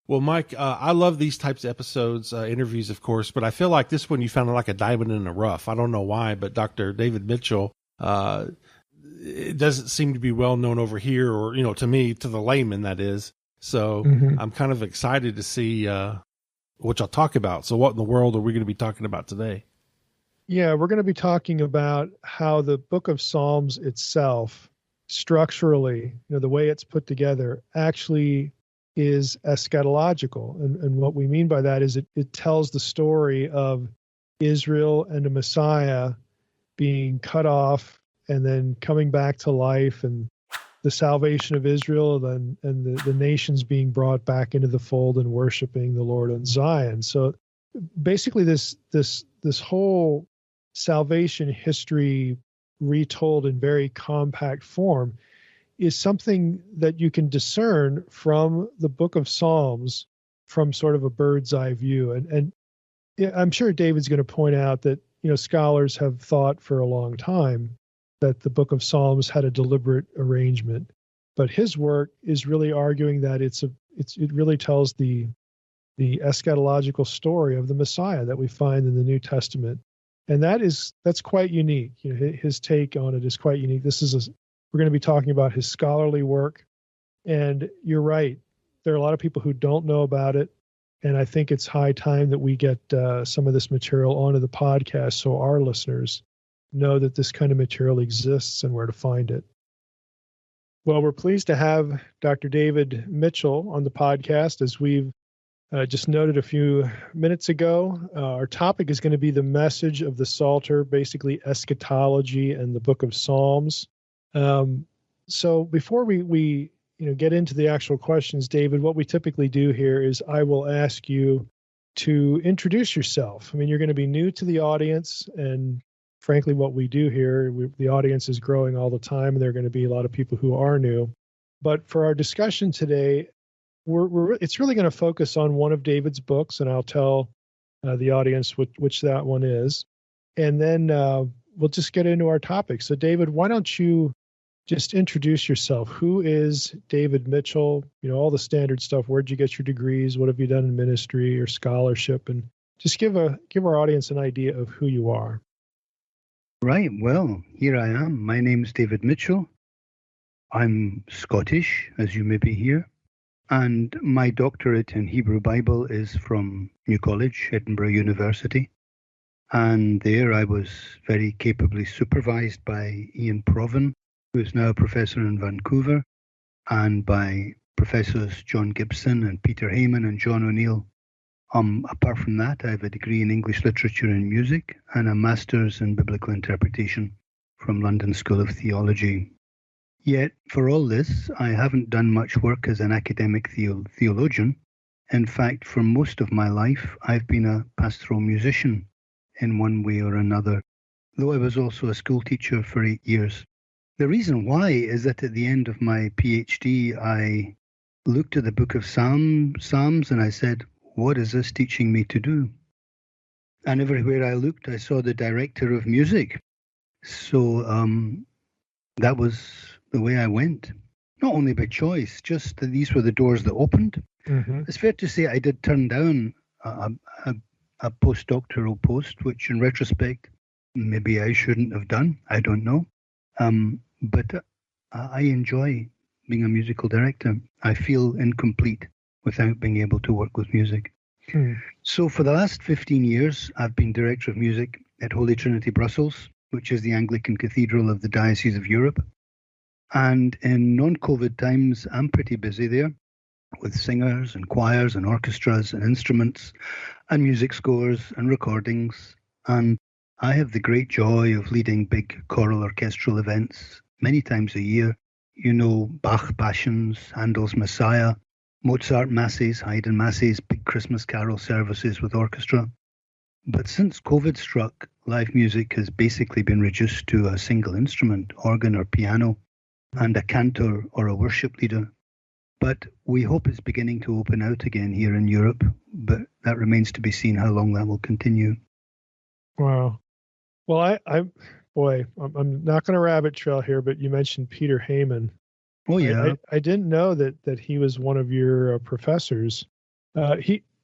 Well, Mike, I love these types of episodes, interviews, of course, but I feel like this one you found like a diamond in the rough. I don't know why, but Dr. David Mitchell, it doesn't seem to be well known over here, or, to me, to the layman, that is. So I'm kind of excited to see what y'all talk about. So what in the world are we going to be talking about today? Yeah, we're going to be talking about how the book of Psalms itself, structurally, the way it's put together, actually is eschatological. And what we mean by that is it tells the story of Israel and a Messiah being cut off and then coming back to life, and the salvation of Israel and the nations being brought back into the fold and worshiping the Lord on Zion. So basically this whole salvation history retold in very compact form is something that you can discern from the book of Psalms from sort of a bird's eye view. And I'm sure David's going to point out that, scholars have thought for a long time that the book of Psalms had a deliberate arrangement, but his work is really arguing that it really tells the eschatological story of the Messiah that we find in the New Testament. And that's quite unique. His take on it is quite unique. We're going to be talking about his scholarly work. And you're right. There are a lot of people who don't know about it. And I think it's high time that we get some of this material onto the podcast so our listeners know that this kind of material exists and where to find it. Well, we're pleased to have Dr. David Mitchell on the podcast. As we've just noted a few minutes ago, our topic is going to be the message of the Psalter, basically eschatology and the book of Psalms. So before we get into the actual questions, David, what we typically do here is I will ask you to introduce yourself. I mean, you're going to be new to the audience, and frankly, what we do here, the audience is growing all the time, and there are going to be a lot of people who are new. But for our discussion today, it's really going to focus on one of David's books, and I'll tell the audience which that one is. And then we'll just get into our topic. So, David, why don't you just introduce yourself? Who is David Mitchell? All the standard stuff. Where'd you get your degrees? What have you done in ministry or scholarship? And just give our audience an idea of who you are. Right. Well, here I am. My name's David Mitchell. I'm Scottish, as you may be here. And my doctorate in Hebrew Bible is from New College, Edinburgh University. And there I was very capably supervised by Ian Provan, who is now a professor in Vancouver, and by Professors John Gibson and Peter Heyman and John O'Neill. Apart from that, I have a degree in English Literature and Music and a master's in Biblical Interpretation from London School of Theology. Yet, for all this, I haven't done much work as an academic theologian. In fact, for most of my life, I've been a pastoral musician in one way or another, though I was also a school teacher for 8 years. The reason why is that at the end of my PhD, I looked at the book of Psalms and I said, what is this teaching me to do? And everywhere I looked, I saw the director of music. So that was the way I went. Not only by choice, just that these were the doors that opened. Mm-hmm. It's fair to say I did turn down a postdoctoral post, which in retrospect, maybe I shouldn't have done. I don't know. But I enjoy being a musical director. I feel incomplete without being able to work with music. So for the last 15 years, I've been director of music at Holy Trinity Brussels, which is the Anglican Cathedral of the Diocese of Europe. And in non-COVID times, I'm pretty busy there with singers and choirs and orchestras and instruments and music scores and recordings. And I have the great joy of leading big choral orchestral events many times a year. Bach Passions, Handel's Messiah, Mozart Masses, Haydn Masses, big Christmas carol services with orchestra. But since COVID struck, live music has basically been reduced to a single instrument, organ or piano, and a cantor or a worship leader. But we hope it's beginning to open out again here in Europe, but that remains to be seen how long that will continue. Wow. Well, I'm not going to rabbit trail here, but you mentioned Peter Heyman. Oh, yeah. I didn't know that he was one of your professors.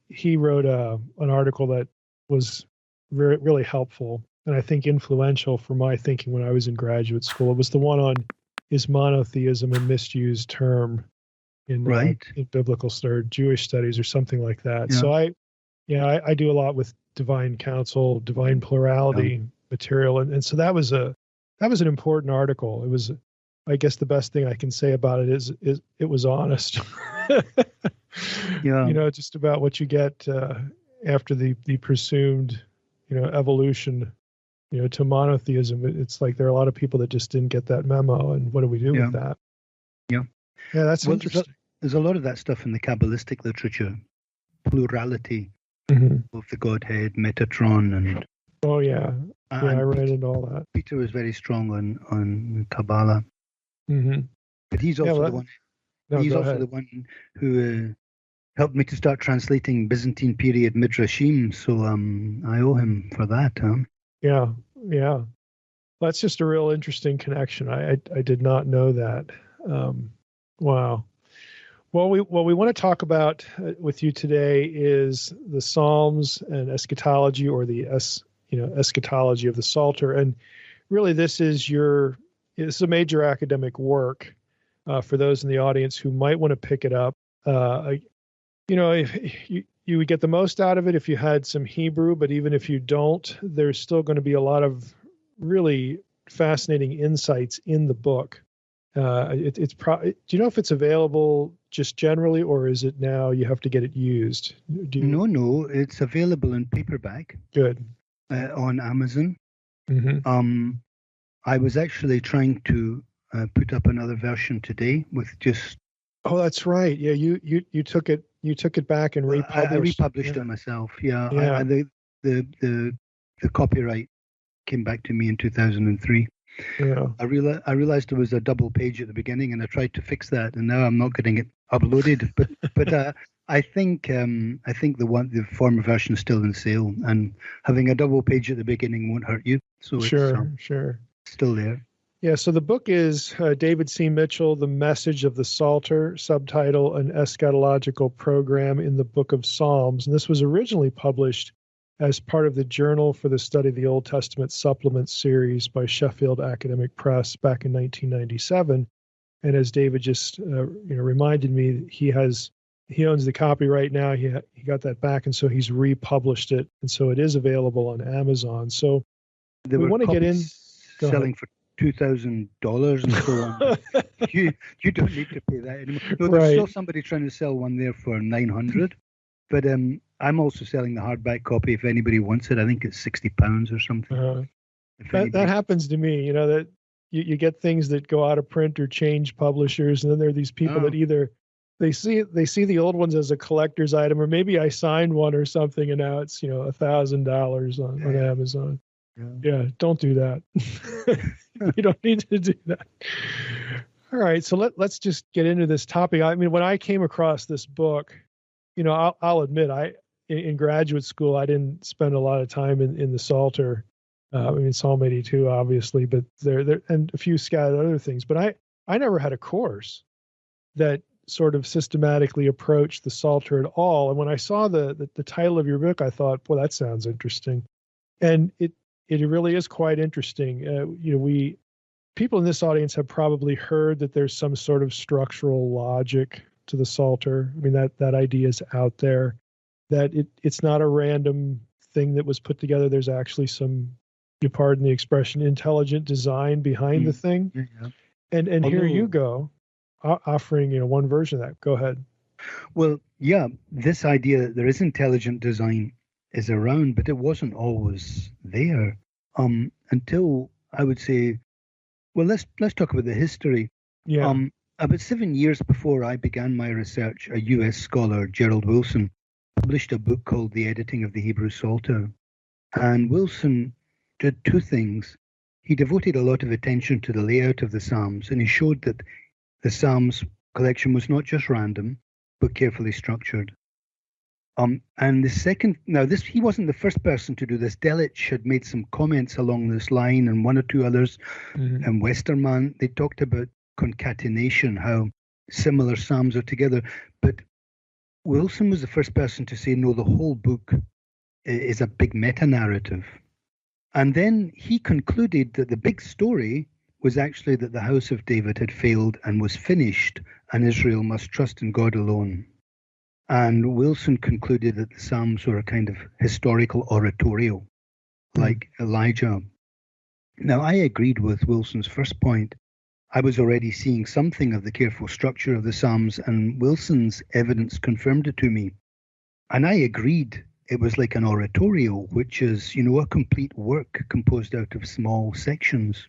He wrote an article that was really helpful and I think influential for my thinking when I was in graduate school. It was the one on is monotheism a misused term in biblical or Jewish studies or something like that. Yeah. So I do a lot with divine counsel, divine plurality material, and so that was an important article. It was, I guess, the best thing I can say about it is it was honest. Yeah. Just about what you get after the presumed evolution to monotheism. It's like there are a lot of people that just didn't get that memo, and what do we do with that? Yeah, that's interesting. There's a lot of that stuff in the Kabbalistic literature, plurality of the Godhead, Metatron, and I read into all that. Peter was very strong on Kabbalah, but he's also the one. He's also the one who helped me to start translating Byzantine period Midrashim, so I owe him for that. Yeah. That's just a real interesting connection. I did not know that. Wow. Well, we want to talk about with you today is the Psalms and Eschatology, or the Eschatology of the Psalter, and really this is a major academic work for those in the audience who might want to pick it up. If you would get the most out of it if you had some Hebrew, but even if you don't, there's still going to be a lot of really fascinating insights in the book. Do you know if it's available just generally, or is it now you have to get it used? No, it's available in paperback. Good. On Amazon. I was actually trying to put up another version today with just. Oh, that's right. Yeah, you took it back and republished. I republished it myself. Yeah. The copyright came back to me in 2003. Yeah. I realized there was a double page at the beginning, and I tried to fix that, and now I'm not getting it uploaded. But I think the former version is still in sale, and having a double page at the beginning won't hurt you. So sure, still there. Yeah. So the book is David C. Mitchell, The Message of the Psalter, subtitle An Eschatological Program in the Book of Psalms, and this was originally published as part of the Journal for the Study of the Old Testament Supplement series by Sheffield Academic Press back in 1997. And as David just reminded me, he owns the copyright now. He got that back, and so he's republished it, and so it is available on Amazon. So we want to get in. Selling for $2,000 and so on. you don't need to pay that anymore. No, there's still somebody trying to sell one there for $900, but I'm also selling the hardback copy if anybody wants it. I think it's £60 or something. That happens to me. That you get things that go out of print or change publishers, and then there are these people that either they see the old ones as a collector's item, or maybe I signed one or something, and now it's $1,000 on Amazon. Yeah, don't do that. You don't need to do that. All right, so let's just get into this topic. I mean, when I came across this book, I'll admit, in graduate school, I didn't spend a lot of time in the Psalter. Psalm 82, obviously, but there and a few scattered other things. But I never had a course that sort of systematically approached the Psalter at all. And when I saw the title of your book, I thought, boy, that sounds interesting. And it really is quite interesting. People in this audience have probably heard that there's some sort of structural logic to the Psalter. I mean, that idea is out there, that it's not a random thing that was put together. There's actually some, you pardon the expression, intelligent design behind the thing. Yeah. And here you go, offering one version of that. Go ahead. Well, yeah, this idea that there is intelligent design is around, but it wasn't always there until, I would say, well, let's talk about the history. Yeah. About 7 years before I began my research, a U.S. scholar, Gerald Wilson, published a book called The Editing of the Hebrew Psalter. And Wilson did two things. He devoted a lot of attention to the layout of the Psalms, and he showed that the Psalms collection was not just random, but carefully structured. And the second, he wasn't the first person to do this. Delitzsch had made some comments along this line, and one or two others. And Westermann, they talked about concatenation, how similar psalms are together. But Wilson was the first person to say, no, the whole book is a big meta-narrative. And then he concluded that the big story was actually that the house of David had failed and was finished, and Israel must trust in God alone. And Wilson concluded that the Psalms were a kind of historical oratorio, like Elijah. Now, I agreed with Wilson's first point. I was already seeing something of the careful structure of the Psalms, and Wilson's evidence confirmed it to me. And I agreed it was like an oratorio, which is, a complete work composed out of small sections.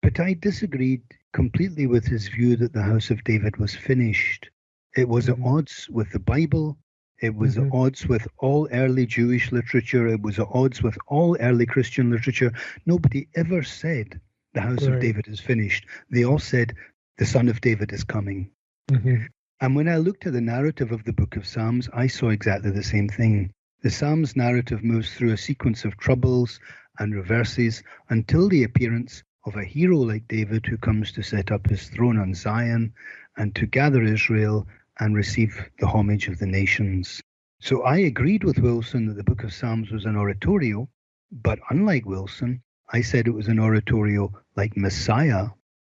But I disagreed completely with his view that the house of David was finished. It was at odds with the Bible. It was at odds with all early Jewish literature. It was at odds with all early Christian literature. Nobody ever said the house of David is finished. They all said the Son of David is coming. And when I looked at the narrative of the book of Psalms, I saw exactly the same thing. The Psalms narrative moves through a sequence of troubles and reverses until the appearance of a hero like David, who comes to set up his throne on Zion and to gather Israel and receive the homage of the nations. So I agreed with Wilson that the book of Psalms was an oratorio, but unlike Wilson, I said it was an oratorio like Messiah,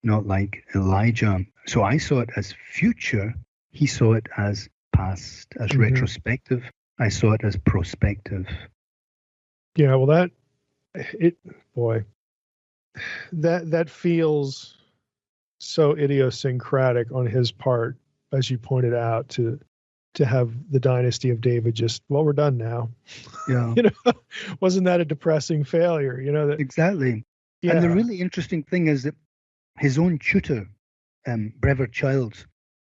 not like Elijah. So I saw it as future. He saw it as past, as retrospective. I saw it as prospective. Yeah, well, that feels so idiosyncratic on his part, as you pointed out, to have the dynasty of David just, well, we're done now. Yeah. Wasn't that a depressing failure? Exactly. Yeah. And the really interesting thing is that his own tutor, Brever Childs,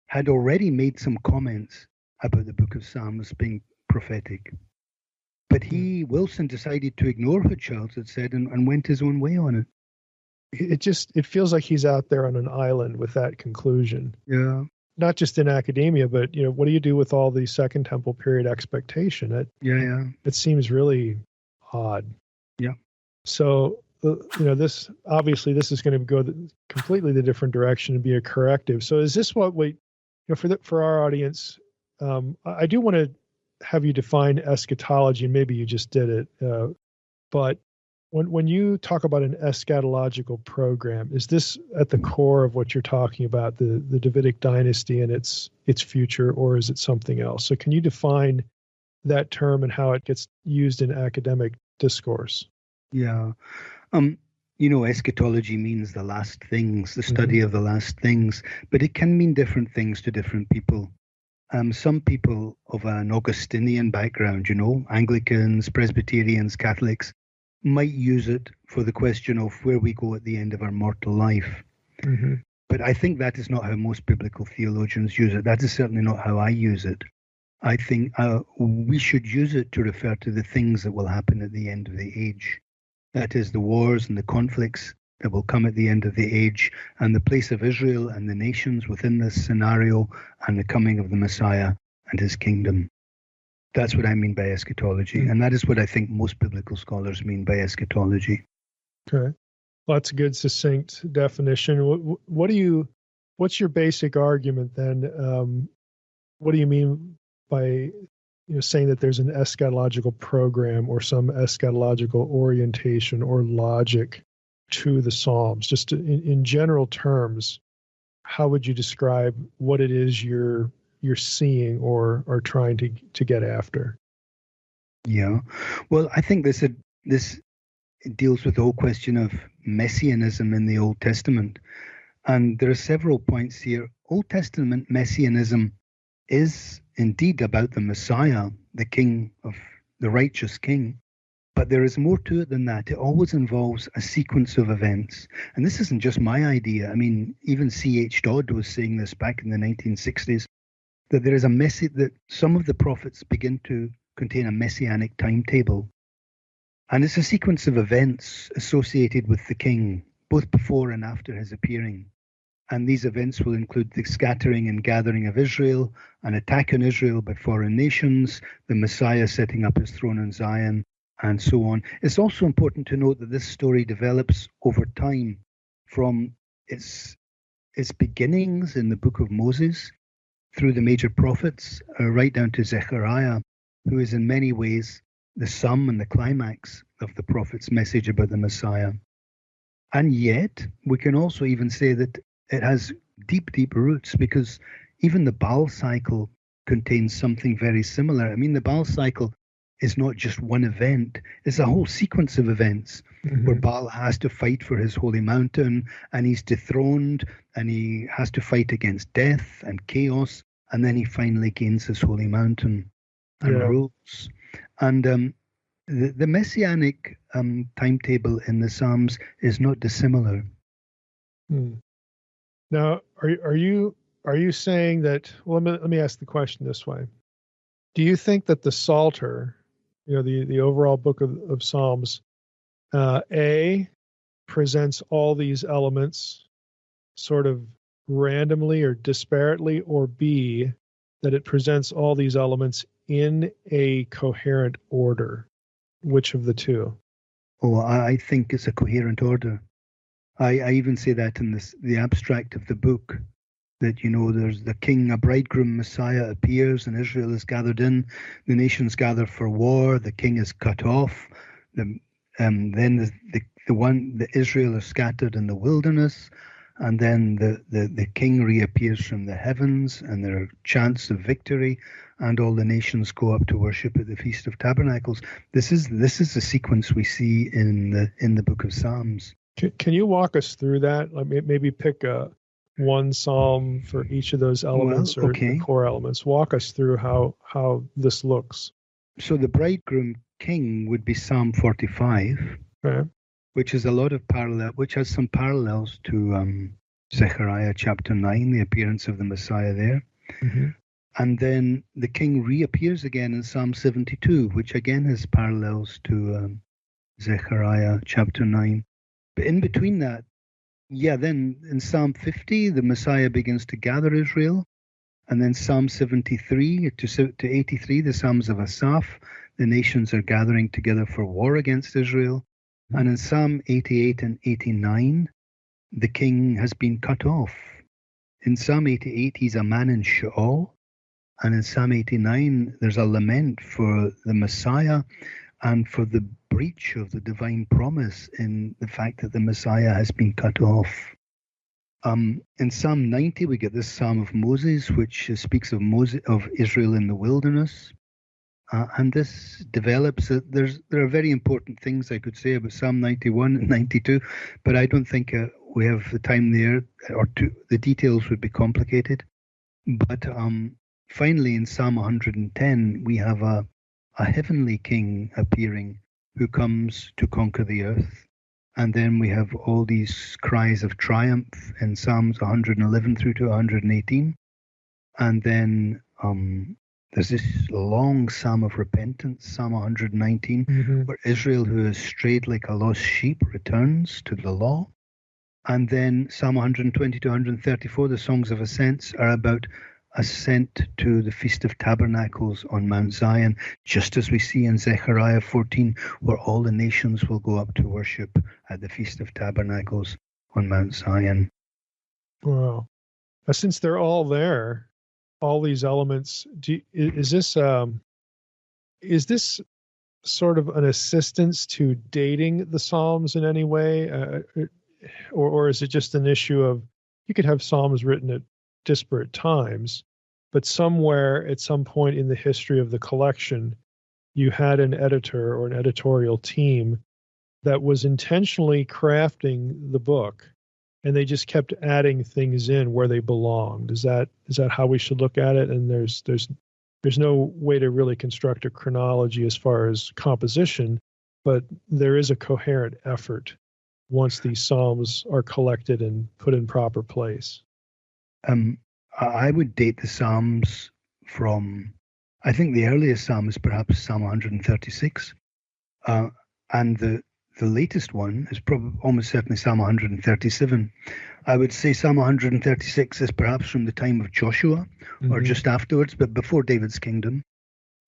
had already made some comments about the book of Psalms being prophetic. But Wilson decided to ignore what Childs had said and went his own way on it. It feels like he's out there on an island with that conclusion. Yeah. Not just in academia, but what do you do with all the Second Temple period expectation? It seems really odd. Yeah. So this is going to go completely the different direction and be a corrective. So is this what for our audience? I do want to have you define eschatology, and maybe you just did it, but when you talk about an eschatological program, is this at the core of what you're talking about, the Davidic dynasty and its future, or is it something else? So can you define that term and how it gets used in academic discourse? Yeah. Eschatology means the last things, the study of the last things, but it can mean different things to different people. Some people of an Augustinian background, Anglicans, Presbyterians, Catholics, might use it for the question of where we go at the end of our mortal life. But I think that is not how most biblical theologians use it. That is certainly not how I use it. I think we should use it to refer to the things that will happen at the end of the age. That is, the wars and the conflicts that will come at the end of the age, and the place of Israel and the nations within this scenario, and the coming of the Messiah and his kingdom. That's what I mean by eschatology, and that is what I think most biblical scholars mean by eschatology. Okay, well, that's a good succinct definition. What's your basic argument then? What do you mean by saying that there's an eschatological program or some eschatological orientation or logic to the Psalms? Just in general terms, how would you describe what it is you're seeing or are trying to get after? Yeah, well, I think this deals with the whole question of messianism in the Old Testament, and there are several points here. Old Testament messianism is indeed about the Messiah, the king of the righteous king, but there is more to it than that. It always involves a sequence of events, and this isn't just my idea. I mean, even C.H. Dodd was saying this back in the 1960s. That there is that some of the prophets begin to contain a messianic timetable. And it's a sequence of events associated with the king, both before and after his appearing. And these events will include the scattering and gathering of Israel, an attack on Israel by foreign nations, the Messiah setting up his throne in Zion, and so on. It's also important to note that this story develops over time from its beginnings in the book of Moses, through the major prophets, right down to Zechariah, who is in many ways the sum and the climax of the prophet's message about the Messiah. And yet, we can also even say that it has deep, deep roots, because even the Baal cycle contains something very similar. I mean, the Baal cycle is not just one event, it's a whole sequence of events where Baal has to fight for his holy mountain, and he's dethroned, and he has to fight against death and chaos, and then he finally gains his holy mountain and rules. And the Messianic timetable in the Psalms is not dissimilar. Now, are you saying that? Well, let me ask the question this way: do you think that the Psalter, the overall book of Psalms, A, presents all these elements sort of randomly or disparately, or B, that it presents all these elements in a coherent order? Which of the two? Oh, I think it's a coherent order. I even say that in the abstract of the book, that, there's the king, a bridegroom Messiah appears, and Israel is gathered in. The nations gather for war. The king is cut off. Then the Israel is scattered in the wilderness, and then the king reappears from the heavens, and there are chants of victory, and all the nations go up to worship at the Feast of Tabernacles. This is the sequence we see in the book of Psalms. Can you walk us through that? Maybe pick one psalm for each of those elements, or the core elements. Walk us through how this looks. So the bridegroom king would be Psalm 45, which is which has some parallels to Zechariah chapter 9, the appearance of the Messiah there. And then the king reappears again in Psalm 72, which again has parallels to Zechariah chapter 9. But in between that, then in Psalm 50, the Messiah begins to gather Israel. And then Psalm 73 to 83, the Psalms of Asaph, the nations are gathering together for war against Israel. And in Psalm 88 and 89, the king has been cut off. In Psalm 88, he's a man in Sheol. And in Psalm 89, there's a lament for the Messiah and for the breach of the divine promise in the fact that the Messiah has been cut off. In Psalm 90, we get this Psalm of Moses, which speaks of Israel in the wilderness. And this develops, there are very important things I could say about Psalm 91 and 92, but I don't think we have the time there, the details would be complicated. But finally, in Psalm 110, we have a heavenly king appearing who comes to conquer the earth. And then we have all these cries of triumph in Psalms 111 through to 118. And then there's this long psalm of repentance, Psalm 119, where Israel, who has strayed like a lost sheep, returns to the law. And then Psalm 120 to 134, the songs of ascents, are about ascent to the Feast of Tabernacles on Mount Zion, just as we see in Zechariah 14, where all the nations will go up to worship at the Feast of Tabernacles on Mount Zion. Wow. Since they're all there, all these elements, is this sort of an assistance to dating the Psalms in any way? Or is it just an issue of, you could have Psalms written at disparate times, but somewhere at some point in the history of the collection, you had an editor or an editorial team that was intentionally crafting the book, and they just kept adding things in where they belonged. Is that how we should look at it? And there's no way to really construct a chronology as far as composition, but there is a coherent effort once these psalms are collected and put in proper place. I would date the Psalms from, I think the earliest Psalm is perhaps Psalm 136, and the latest one is probably almost certainly Psalm 137. I would say Psalm 136 is perhaps from the time of Joshua or just afterwards, but before David's kingdom.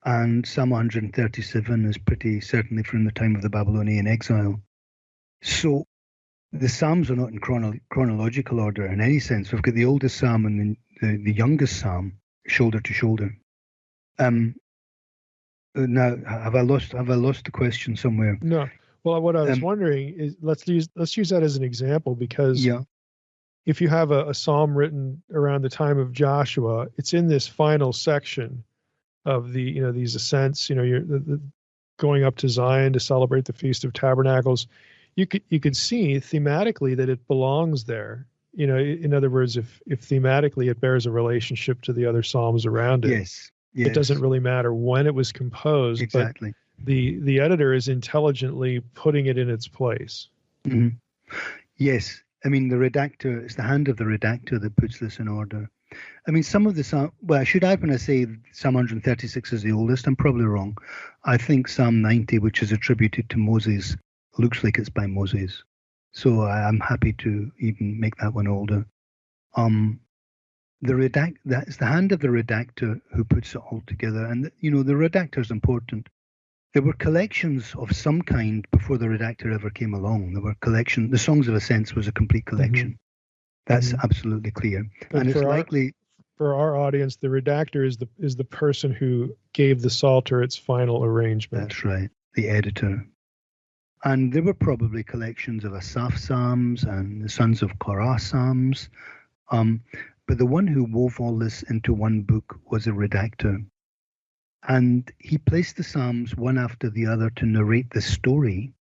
And Psalm 137 is pretty certainly from the time of the Babylonian exile. So the Psalms are not in chronological order in any sense. We've got the oldest Psalm and the youngest Psalm. shoulder to shoulder. Now, have I lost the question somewhere? No. Well, what I was wondering is, let's use that as an example, because if you have a psalm written around the time of Joshua, it's in this final section of these ascents. You're going up to Zion to celebrate the Feast of Tabernacles. You could see thematically that it belongs there. In other words, if thematically it bears a relationship to the other psalms around it. Yes. It doesn't really matter when it was composed. Exactly. But the editor is intelligently putting it in its place. Mm-hmm. Yes. I mean, it's the hand of the redactor that puts this in order. I mean, some of the when I say Psalm 136 is the oldest, I'm probably wrong. I think Psalm 90, which is attributed to Moses, looks like it's by Moses. So I'm happy to even make that one older. That's the hand of the redactor who puts it all together. And, the redactor is important. There were collections of some kind before the redactor ever came along. There were the Songs of Ascents was a complete collection. Mm-hmm. That's absolutely clear. But and it's likely... For our audience, the redactor is the person who gave the Psalter its final arrangement. That's right, the editor. And there were probably collections of Asaph Psalms and the Sons of Korah Psalms. But the one who wove all this into one book was a redactor. And he placed the Psalms one after the other to narrate the story.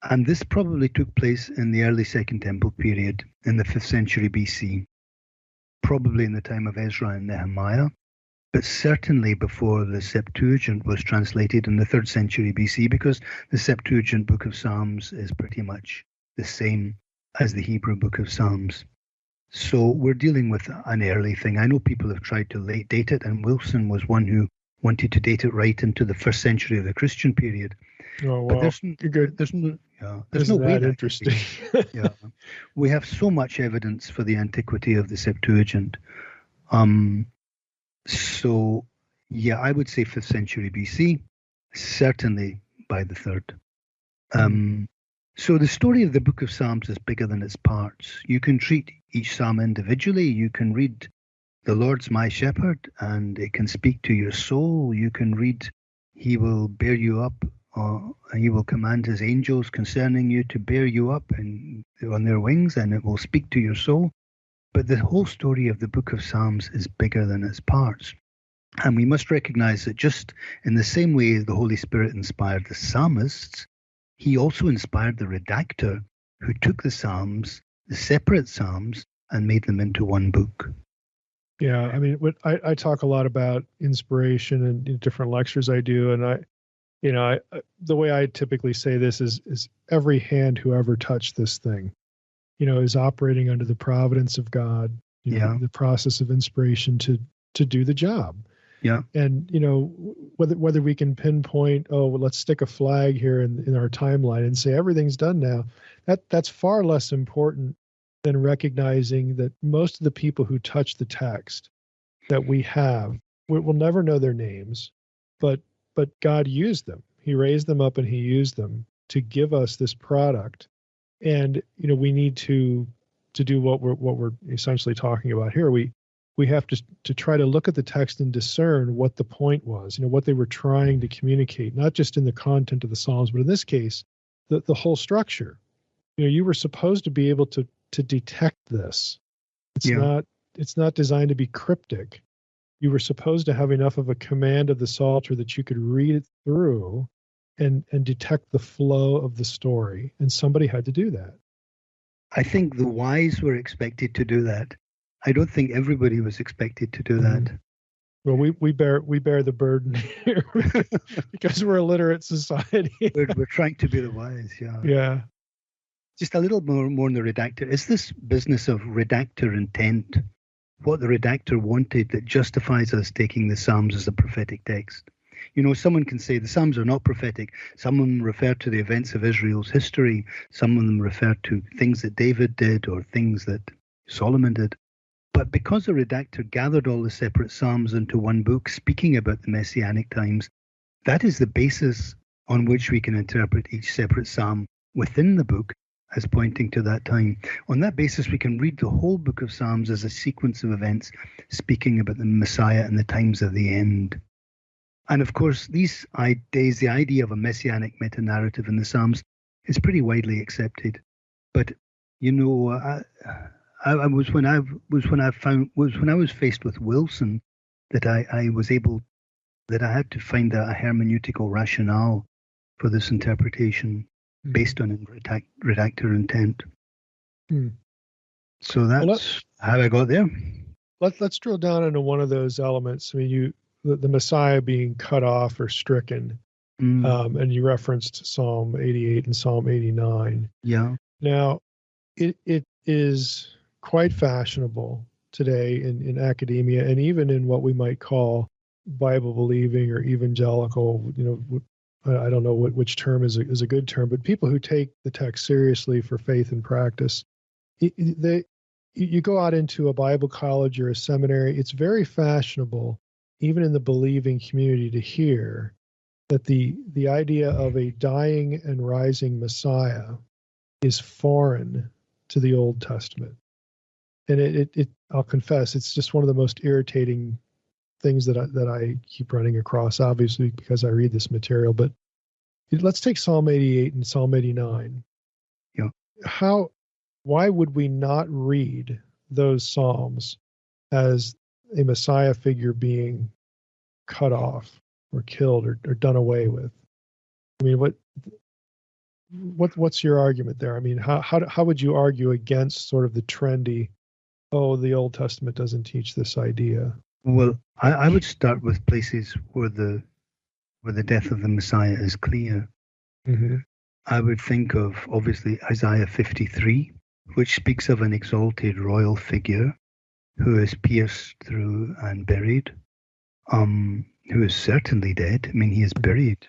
And this probably took place in the early Second Temple period in the 5th century BC, probably in the time of Ezra and Nehemiah, but certainly before the Septuagint was translated in the 3rd century BC, because the Septuagint book of Psalms is pretty much the same as the Hebrew book of Psalms. So we're dealing with an early thing. I know people have tried to late date it, and Wilson was one who wanted to date it right into the 1st century of the Christian period. Oh, well, but there's no way that interesting. We have so much evidence for the antiquity of the Septuagint. So, I would say 5th century BC, certainly by the 3rd. So the story of the book of Psalms is bigger than its parts. You can treat each psalm individually. You can read "The Lord's my shepherd," and it can speak to your soul. You can read "He will bear you up, he will command his angels concerning you to bear you up and on their wings, and it will speak to your soul." But the whole story of the book of Psalms is bigger than its parts. And we must recognize that just in the same way the Holy Spirit inspired the psalmists, he also inspired the redactor who took the Psalms, the separate Psalms, and made them into one book. Yeah, I mean, I talk a lot about inspiration in different lectures I do, and the way I typically say this is every hand who ever touched this thing, is operating under the providence of God, the process of inspiration to do the job. Yeah. And, whether we can pinpoint, let's stick a flag here in our timeline and say everything's done now, that's far less important than recognizing that most of the people who touch the text that we have, we'll never know their names, but God used them. He raised them up and he used them to give us this product. And, we need to do what we're essentially talking about here. We have to try to look at the text and discern what the point was, what they were trying to communicate, not just in the content of the Psalms, but in this case, the whole structure. You were supposed to be able to detect this. It's not designed to be cryptic. You were supposed to have enough of a command of the Psalter that you could read it through and detect the flow of the story. And somebody had to do that. I think the wise were expected to do that. I don't think everybody was expected to do that. Well, we bear the burden here because we're a literate society. we're trying to be the wise, Yeah. Just a little more on the redactor. Is this business of redactor intent what the redactor wanted that justifies us taking the Psalms as a prophetic text? Someone can say the Psalms are not prophetic. Some of them refer to the events of Israel's history. Some of them refer to things that David did or things that Solomon did. But because the redactor gathered all the separate Psalms into one book, speaking about the Messianic times, that is the basis on which we can interpret each separate Psalm within the book, as pointing to that time. On that basis, we can read the whole book of Psalms as a sequence of events speaking about the Messiah and the times of the end. And of course, these days, the idea of a messianic meta-narrative in the Psalms is pretty widely accepted. But you know, I was when I was faced with Wilson that I had to find a hermeneutical rationale for this interpretation based on redactor intent. So that's how I got there. Let's drill down into one of those elements. I mean, the Messiah being cut off or stricken, and you referenced Psalm 88 and Psalm 89. Yeah. Now, it is quite fashionable today in academia and even in what we might call Bible believing or evangelical. You know, I don't know which term is a good term, but people who take the text seriously for faith and practice, you go out into a Bible college or a seminary, it's very fashionable, even in the believing community, to hear that the idea of a dying and rising Messiah is foreign to the Old Testament. And it I'll confess, it's just one of the most irritating things that I keep running across, obviously, because I read this material. But let's take Psalm 88 and Psalm 89. Yeah. Why would we not read those Psalms as a Messiah figure being cut off or killed or done away with? I mean, what's your argument there? I mean, how would you argue against sort of the trendy, the Old Testament doesn't teach this idea? Well, I would start with places where the death of the Messiah is clear. Mm-hmm. I would think of, obviously, Isaiah 53, which speaks of an exalted royal figure who is pierced through and buried, who is certainly dead. I mean, he is buried.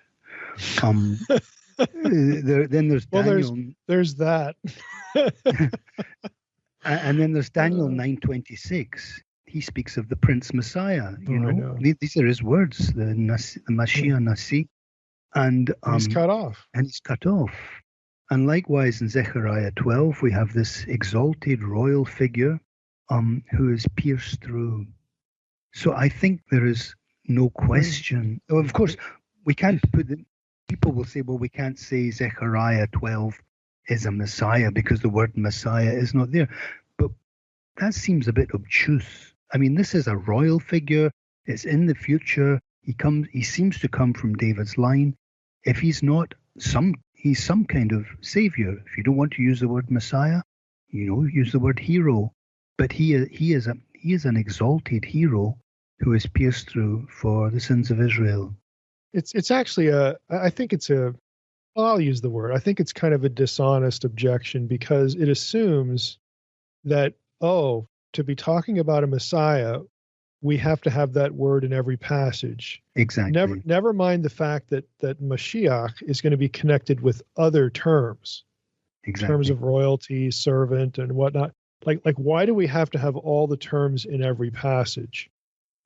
Then there's Daniel. There's that. And then there's Daniel 9:26. He speaks of the Prince Messiah. You know, these are his words, the Mashiach Nasi. And he's cut off. And he's cut off. And likewise in Zechariah 12, we have this exalted royal figure who is pierced through. So I think there is no question. Oh, of course, we can't people will say, well, we can't say Zechariah 12 is a Messiah because the word Messiah is not there. But that seems a bit obtuse. I mean, this is a royal figure. It's in the future. He seems to come from David's line. If he's not he's some kind of savior. If you don't want to use the word Messiah, use the word hero. But he is an exalted hero who is pierced through for the sins of Israel. It's actually I'll use the word. I think it's kind of a dishonest objection because it assumes that, to be talking about a Messiah, we have to have that word in every passage. Exactly. Never mind the fact that Mashiach is going to be connected with other terms. Exactly. Terms of royalty, servant, and whatnot. Like why do we have to have all the terms in every passage?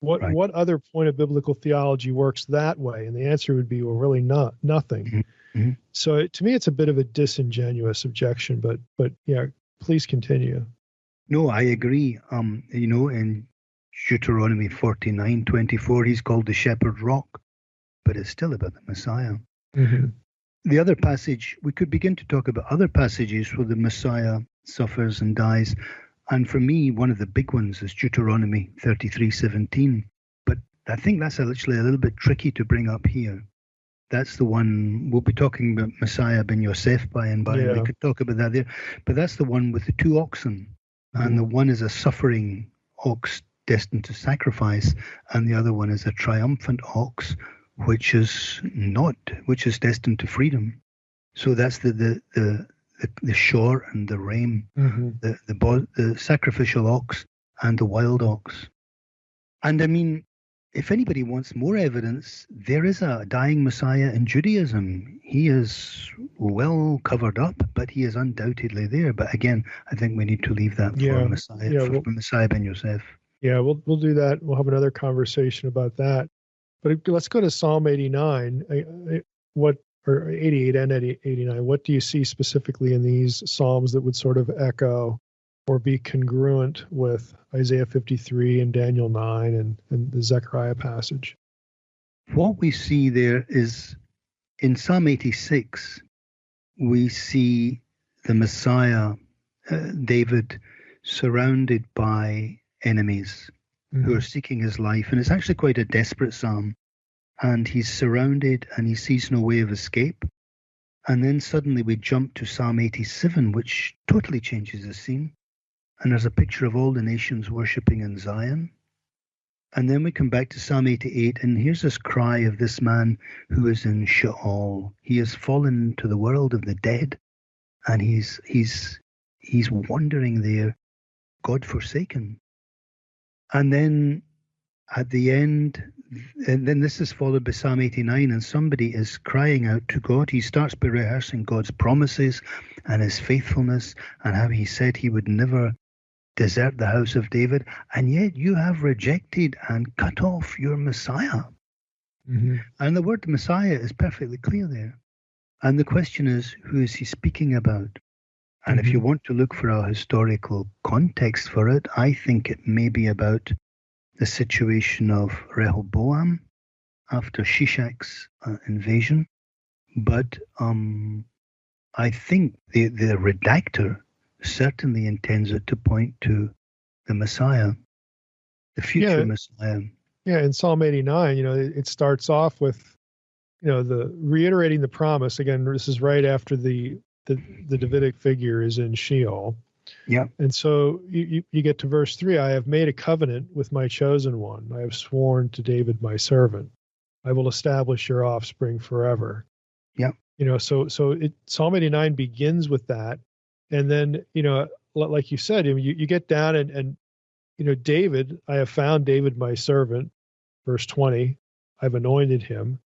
What other point of biblical theology works that way? And the answer would be, well, really nothing. Mm-hmm. So to me, it's a bit of a disingenuous objection, but yeah, please continue. No, I agree. In Deuteronomy 49:24, he's called the shepherd rock, but it's still about the Messiah. Mm-hmm. The other passage, we could begin to talk about other passages where the Messiah suffers and dies. And for me, one of the big ones is Deuteronomy 33:17. But I think that's actually a little bit tricky to bring up here. That's the one we'll be talking about Messiah ben Yosef by and by. Yeah. We could talk about that there. But that's the one with the two oxen. And the one is a suffering ox destined to sacrifice, and the other one is a triumphant ox, which is destined to freedom. So that's the shore and the ram, the sacrificial ox and the wild ox. And I mean, if anybody wants more evidence, there is a dying Messiah in Judaism. He is well covered up, but he is undoubtedly there. But again, I think we need to leave that for Messiah, for Messiah ben Yosef. Yeah, we'll do that. We'll have another conversation about that. But let's go to Psalm 89. What or 88 and 89, what do you see specifically in these Psalms that would sort of echo or be congruent with Isaiah 53 and Daniel 9 and the Zechariah passage? What we see there is in Psalm 86, we see the Messiah, David, surrounded by enemies who are seeking his life. And it's actually quite a desperate psalm. And he's surrounded and he sees no way of escape. And then suddenly we jump to Psalm 87, which totally changes the scene. And there's a picture of all the nations worshipping in Zion. And then we come back to Psalm 88, and here's this cry of this man who is in Sheol. He has fallen to the world of the dead, and he's wandering there, God forsaken. And then at the end, and then this is followed by Psalm 89, and somebody is crying out to God. He starts by rehearsing God's promises and his faithfulness and how he said he would never desert the house of David, and yet you have rejected and cut off your Messiah. And the word Messiah is perfectly clear there. And the question is, who is he speaking about? And if you want to look for a historical context for it, I think it may be about the situation of Rehoboam after Shishak's invasion. But I think the redactor certainly intends it to point to the Messiah, the future Messiah. Yeah, in Psalm 89, it starts off with, the reiterating the promise. Again, this is right after the Davidic figure is in Sheol. Yeah. And so you get to verse 3, I have made a covenant with my chosen one. I have sworn to David, my servant. I will establish your offspring forever. Yeah. So Psalm 89 begins with that. And then, like you said, you get down and David, I have found David, my servant, verse 20, I've anointed him.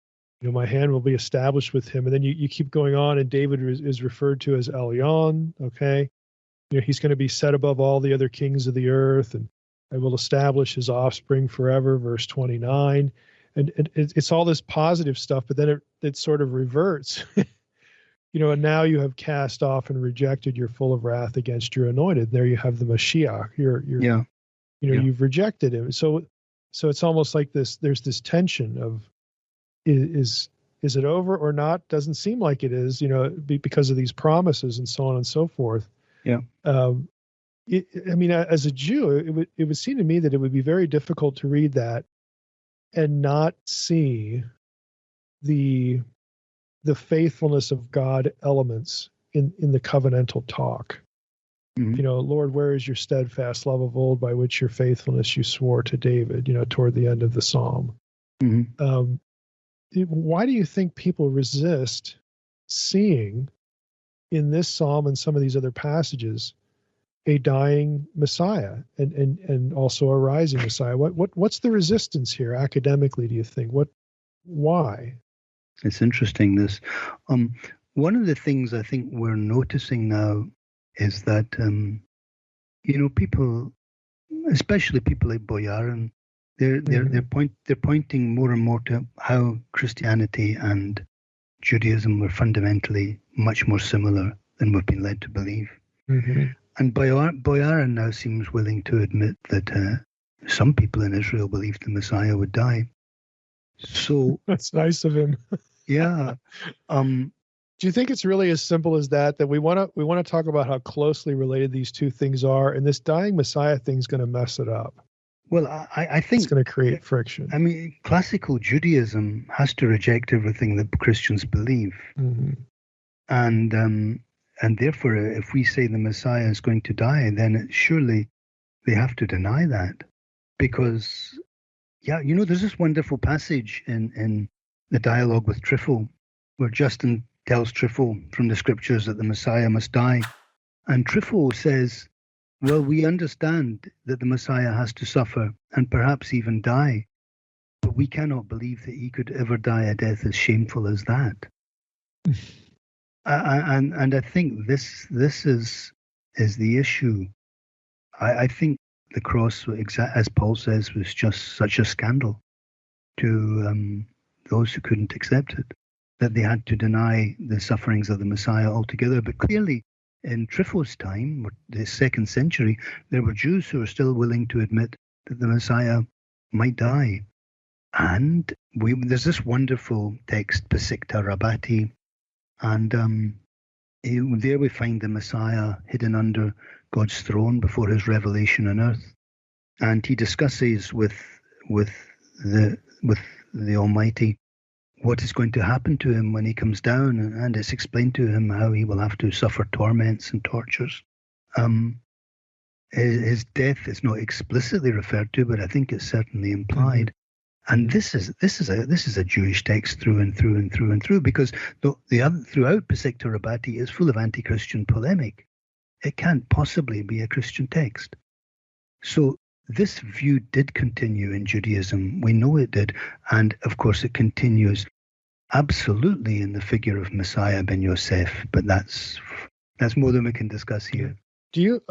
My hand will be established with him. And then you keep going on, and David is referred to as Elyon, okay? He's going to be set above all the other kings of the earth, and I will establish his offspring forever, verse 29. And it's all this positive stuff, but then it sort of reverts. And now you have cast off and rejected, you're full of wrath against your anointed. There you have the Mashiach. You've rejected him. So it's almost like there's this tension of, is it over or not? Doesn't seem like it is, because of these promises and so on and so forth. Yeah. As a Jew, it would seem to me that it would be very difficult to read that and not see the faithfulness of God elements in the covenantal talk. Lord, where is your steadfast love of old by which your faithfulness you swore to David, toward the end of the psalm. Why do you think people resist seeing in this psalm and some of these other passages a dying Messiah and also a rising Messiah? What's the resistance here academically, do you think? Why? It's interesting, this. One of the things I think we're noticing now is that, people, especially people like Boyarin, they're pointing more and more to how Christianity and Judaism were fundamentally much more similar than we've been led to believe. And Boyarin now seems willing to admit that some people in Israel believed the Messiah would die. So that's nice of him. Yeah. Do you think it's really as simple as that we want to talk about how closely related these two things are, and this dying Messiah thing is going to mess it up? Well, I think it's going to create friction. I mean, classical Judaism has to reject everything that Christians believe, and therefore, if we say the Messiah is going to die, then surely they have to deny that, because there's this wonderful passage in the dialogue with Tryphon, where Justin tells Tryphon from the scriptures that the Messiah must die. And Tryphon says, well, we understand that the Messiah has to suffer and perhaps even die, but we cannot believe that he could ever die a death as shameful as that. And I think this is the issue. I think the cross, as Paul says, was just such a scandal to those who couldn't accept it. that they had to deny the sufferings of the Messiah altogether. But clearly, in Trypho's time, the 2nd century, there were Jews who were still willing to admit that the Messiah might die. And there's this wonderful text, Pasikta Rabati, and there we find the Messiah hidden under God's throne before his revelation on earth. And he discusses with the Almighty what is going to happen to him when he comes down, and it's explained to him how he will have to suffer torments and tortures. His death is not explicitly referred to, but I think it's certainly implied. And this is a Jewish text through and through and through and through, because throughout Pasikta Rabati is full of anti-Christian polemic. It can't possibly be a Christian text. So this view did continue in Judaism. We know it did. And of course it continues absolutely in the figure of Messiah ben Yosef, but that's more than we can discuss here. Do you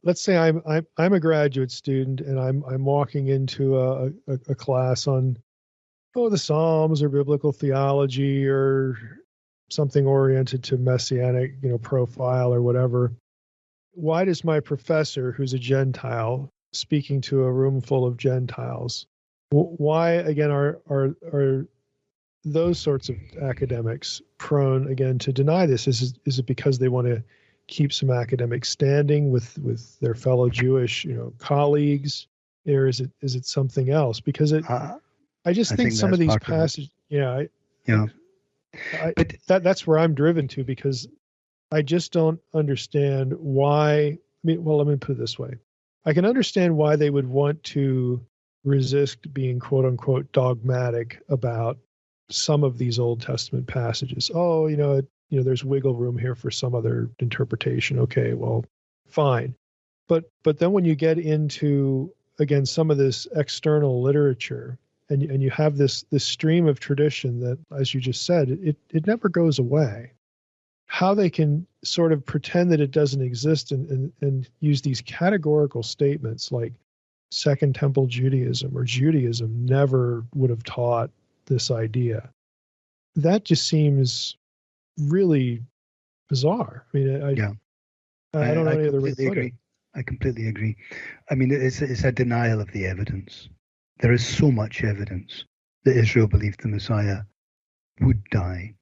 let's say I'm a graduate student and I'm walking into a class on the Psalms or biblical theology or something oriented to Messianic, profile or whatever. Why does my professor, who's a Gentile, speaking to a room full of Gentiles, why again are those sorts of academics prone again to deny this? Is it because they want to keep some academic standing with their fellow Jewish colleagues, or is it something else? Because I just think some of these passages, that's where I'm driven to, because I just don't understand why. Let me put it this way. I can understand why they would want to resist being quote unquote dogmatic about some of these Old Testament passages. There's wiggle room here for some other interpretation. Okay, well, fine. But then when you get into, again, some of this external literature, and you have this stream of tradition that, as you just said, it never goes away. How they can sort of pretend that it doesn't exist and use these categorical statements like Second Temple Judaism or Judaism never would have taught this idea. That just seems really bizarre. I mean, I don't know any other way to put it. I completely agree. I mean, it's a denial of the evidence. There is so much evidence that Israel believed the Messiah would die.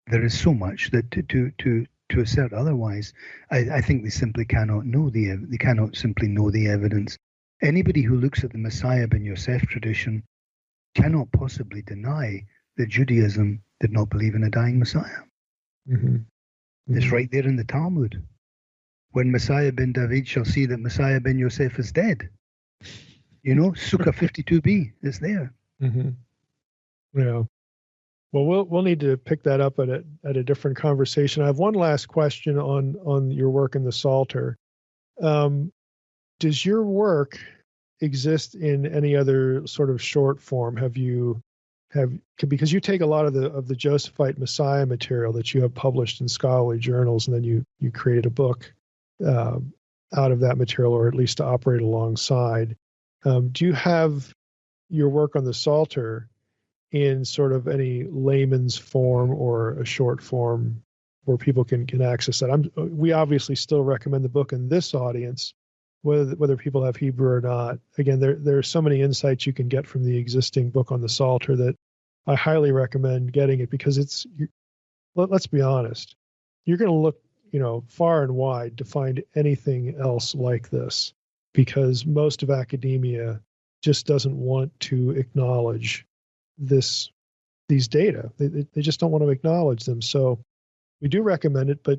There is so much that to assert otherwise, I think they simply cannot know they cannot simply know the evidence. Anybody who looks at the Messiah ben Yosef tradition cannot possibly deny that Judaism did not believe in a dying Messiah. Mm-hmm. Mm-hmm. It's right there in the Talmud. When Messiah ben David shall see that Messiah ben Yosef is dead. Sukkah 52b is there. Mm-hmm. Yeah. Well, we'll need to pick that up at a different conversation. I have one last question on your work in the Psalter. Does your work exist in any other sort of short form? Because you take a lot of the Josephite Messiah material that you have published in scholarly journals, and then you created a book out of that material, or at least to operate alongside. Do you have your work on the Psalter in sort of any layman's form or a short form where people can access that? We obviously still recommend the book in this audience, whether people have Hebrew or not. Again, there are so many insights you can get from the existing book on the Psalter that I highly recommend getting it, because let's be honest, you're going to look far and wide to find anything else like this, because most of academia just doesn't want to acknowledge these data. They just don't want to acknowledge them. So we do recommend it, but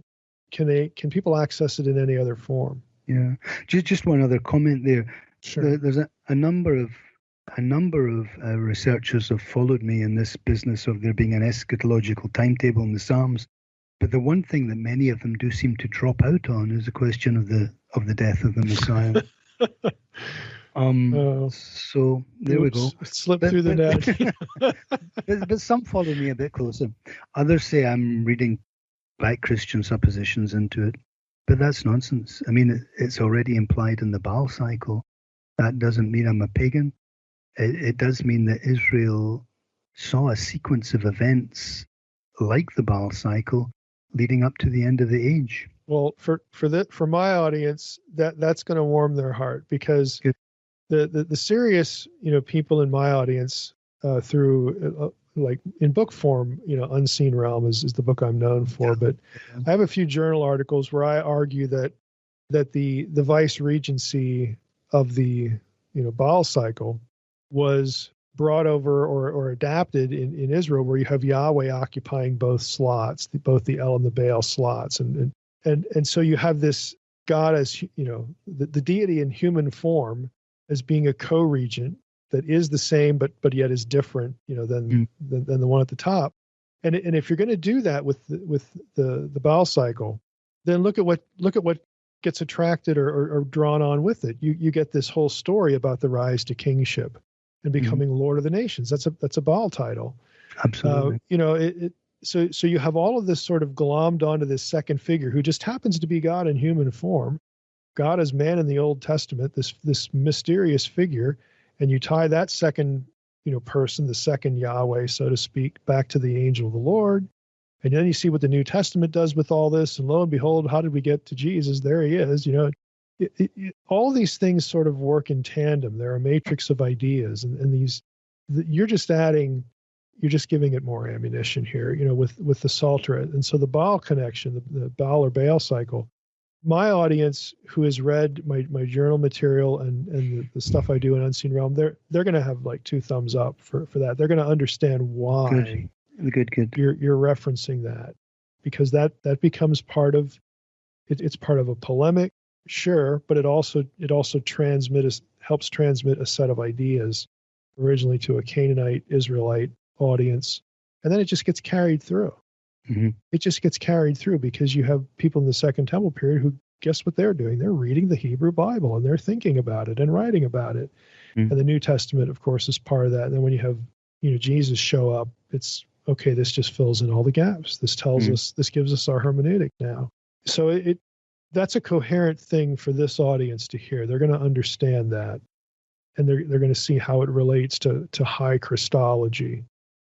can people access it in any other form? Yeah. Just one other comment there. Sure. There's a number of researchers have followed me in this business of there being an eschatological timetable in the Psalms. But the one thing that many of them do seem to drop out on is the question of the death of the Messiah. So there we go. Slip through the net. but some follow me a bit closer. Others say I'm reading black Christian suppositions into it. But that's nonsense. I mean, it's already implied in the Baal cycle. That doesn't mean I'm a pagan. It does mean that Israel saw a sequence of events like the Baal cycle, leading up to the end of the age. Well, for my audience, that's going to warm their heart, because Good. the serious people in my audience, through like in book form, Unseen Realm is the book I'm known for. Yeah. But I have a few journal articles where I argue that the vice regency of the Baal cycle was brought over or adapted in Israel, where you have Yahweh occupying both slots, both the El and the Baal slots, and so you have this God as the deity in human form as being a co-regent that is the same but yet is different than the one at the top. And if you're going to do that with the Baal cycle, then look at what gets attracted or drawn on with it. You get this whole story about the rise to kingship and becoming Lord of the Nations. That's a Baal title. Absolutely. So you have all of this sort of glommed onto this second figure who just happens to be God in human form, God as man in the Old Testament, this mysterious figure, and you tie that second person, the second Yahweh, so to speak, back to the angel of the Lord. And then you see what the New Testament does with all this, and lo and behold, how did we get to Jesus? There he is. All these things sort of work in tandem. They're a matrix of ideas, and these you're just giving it more ammunition here, with the Psalter. And so the Baal connection, the Baal or Baal cycle, my audience who has read my journal material and the stuff I do in Unseen Realm, they're going to have like 2 thumbs up for that. They're going to understand why good. You're referencing that, because that becomes part of it. It's part of a polemic, sure, but it also helps transmit a set of ideas originally to a Canaanite Israelite audience, and then it just gets carried through. It just gets carried through because you have people in the Second Temple period who, guess what they're doing? They're reading the Hebrew Bible and they're thinking about it and writing about it. And the New Testament, of course, is part of that. And then when you have Jesus show up, it's okay. This just fills in all the gaps. This tells us, this gives us our hermeneutic now. So that's a coherent thing for this audience to hear. They're going to understand that, and they're going to see how it relates to high Christology.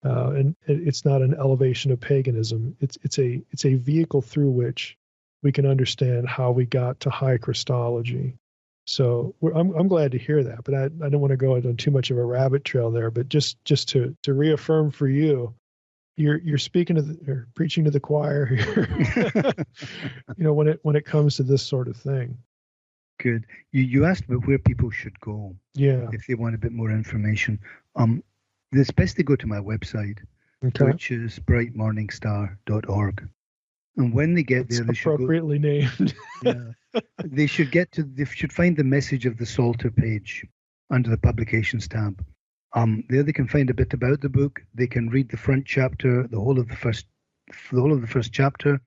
And it's not an elevation of paganism. It's a vehicle through which we can understand how we got to high Christology. So I'm glad to hear that, but I don't want to go on too much of a rabbit trail there. But just to reaffirm for you, you're speaking or preaching to the choir here. When it comes to this sort of thing. Good. You asked about where people should go. Yeah. If they want a bit more information. It's best to go to my website, which is brightmorningstar.org. And when they get there, they should appropriately named. They should find the message of the Psalter page under the publications tab. There they can find a bit about the book. They can read the front chapter, the whole of the first chapter.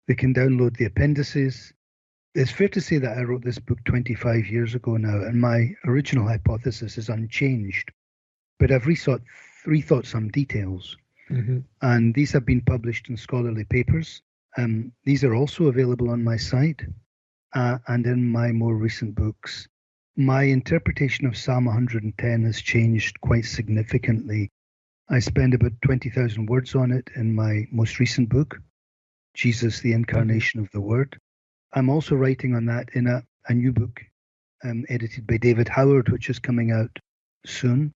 They can download the appendices. It's fair to say that I wrote this book 25 years ago now, and my original hypothesis is unchanged. But I've rethought some details, and these have been published in scholarly papers. These are also available on my site and in my more recent books. My interpretation of Psalm 110 has changed quite significantly. I spend about 20,000 words on it in my most recent book, Jesus, the Incarnation of the Word. I'm also writing on that in a new book edited by David Howard, which is coming out soon.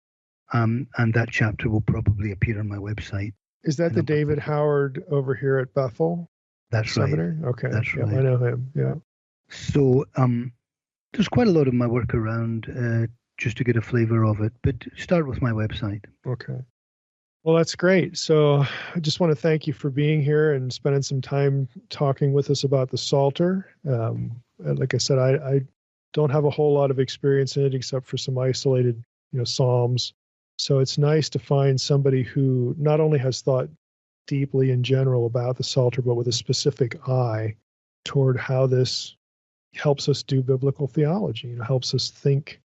And that chapter will probably appear on my website. Is that the David Howard over here at Bethel? That's Seminary? right. Okay. That's right. I know him. Yeah. So there's quite a lot of my work around just to get a flavor of it. But start with my website. Okay. Well, that's great. So I just want to thank you for being here and spending some time talking with us about the Psalter. Like I said, I don't have a whole lot of experience in it except for some isolated, Psalms. So it's nice to find somebody who not only has thought deeply in general about the Psalter, but with a specific eye toward how this helps us do biblical theology, helps us think,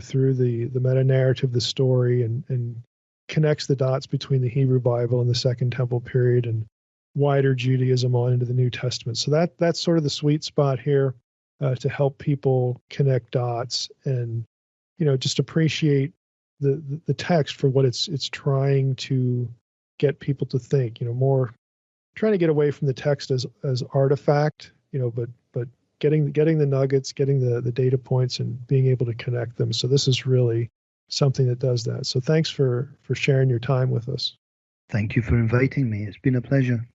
through the meta-narrative, the story, and connects the dots between the Hebrew Bible and the Second Temple period and wider Judaism on into the New Testament. So that's sort of the sweet spot here to help people connect dots and, just appreciate the text for what it's trying to get people to think, more trying to get away from the text as artifact, but getting the nuggets, getting the data points, and being able to connect them. So this is really something that does that. So thanks for sharing your time with us. Thank you for inviting me. It's been a pleasure.